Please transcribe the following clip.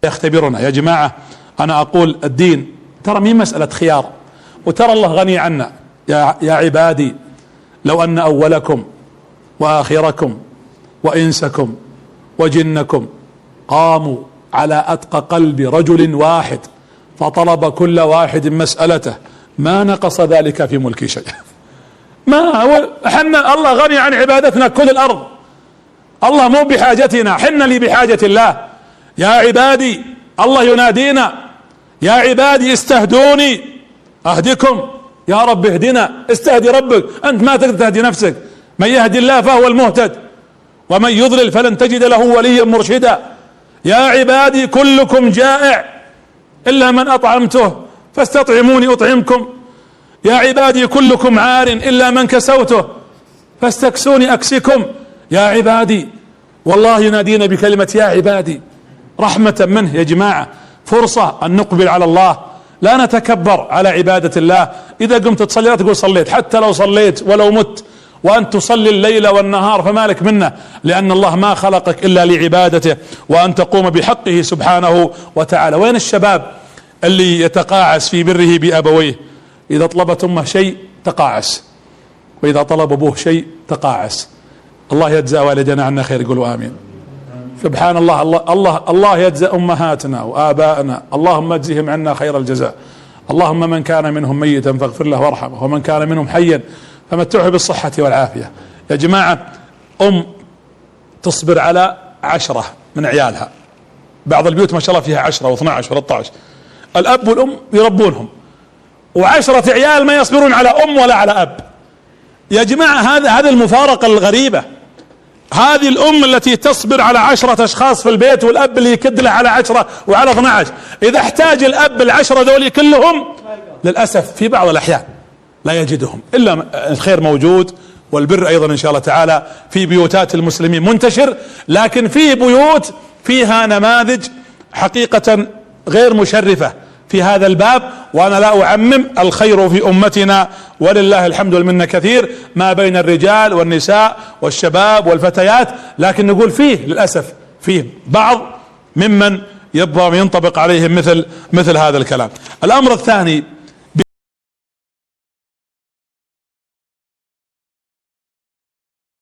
يختبرنا. يا جماعة أنا أقول الدين ترى مين مسألة خيار، وترى الله غني عنا. يا عبادي لو أن أولكم وآخركم وإنسكم وجنكم قاموا على أتقى قلب رجل واحد فطلب كل واحد مسألته ما نقص ذلك في ملك شيء. ما هو حنا الله غني عن عبادتنا كل الأرض، الله مو بحاجتنا، حنا لي بحاجة الله. يا عبادي الله ينادينا، يا عبادي استهدوني أهدكم، يا رب اهدنا، استهدي ربك، أنت ما تقدر تهدي نفسك، من يهدي الله فهو المهتد ومن يضلل فلن تجد له وليا مرشدا. يا عبادي كلكم جائع إلا من أطعمته فاستطعموني أطعمكم، يا عبادي كلكم عار إلا من كسوته فاستكسوني أكسكم. يا عبادي والله ينادينا بكلمة يا عبادي رحمة منه. يا جماعة فرصة أن نقبل على الله، لا نتكبر على عبادة الله. إذا قمت تصلي لا تقول صليت، حتى لو صليت ولو مت وأن تصلي الليل والنهار فمالك منه، لأن الله ما خلقك إلا لعبادته وأن تقوم بحقه سبحانه وتعالى. وين الشباب اللي يتقاعس في بره بأبويه؟ إذا طلبت أمه شيء تقاعس، وإذا طلب أبوه شيء تقاعس. الله يجزى والدنا عنا خير، يقولوا آمين. سبحان الله. الله يجزى أمهاتنا وآبائنا، اللهم اجزهم عنا خير الجزاء. اللهم من كان منهم ميتا فاغفر له وارحمه، ومن كان منهم حيا فمتعه بالصحة والعافية. يا جماعة تصبر على 10 من عيالها، بعض البيوت ما شاء الله فيها 10 و12 و13، الأب والأم يربونهم، و10 عيال ما يصبرون على أم ولا على أب. يا جماعة هذه المفارقة الغريبة. هذه الأم التي تصبر على 10 أشخاص في البيت، والأب اللي يكد له على 10 وعلى 12. إذا احتاج الأب ال10 ذولي كلهم للأسف في بعض الأحيان لا يجدهم، إلا الخير موجود والبر أيضا إن شاء الله تعالى في بيوتات المسلمين منتشر، لكن في بيوت فيها نماذج حقيقة غير مشرفة في هذا الباب. وأنا لا أعمم، الخير في أمتنا ولله الحمد والمنة كثير ما بين الرجال والنساء والشباب والفتيات، لكن نقول فيه للأسف فيه بعض ممن ينطبق عليهم مثل هذا الكلام. الأمر الثاني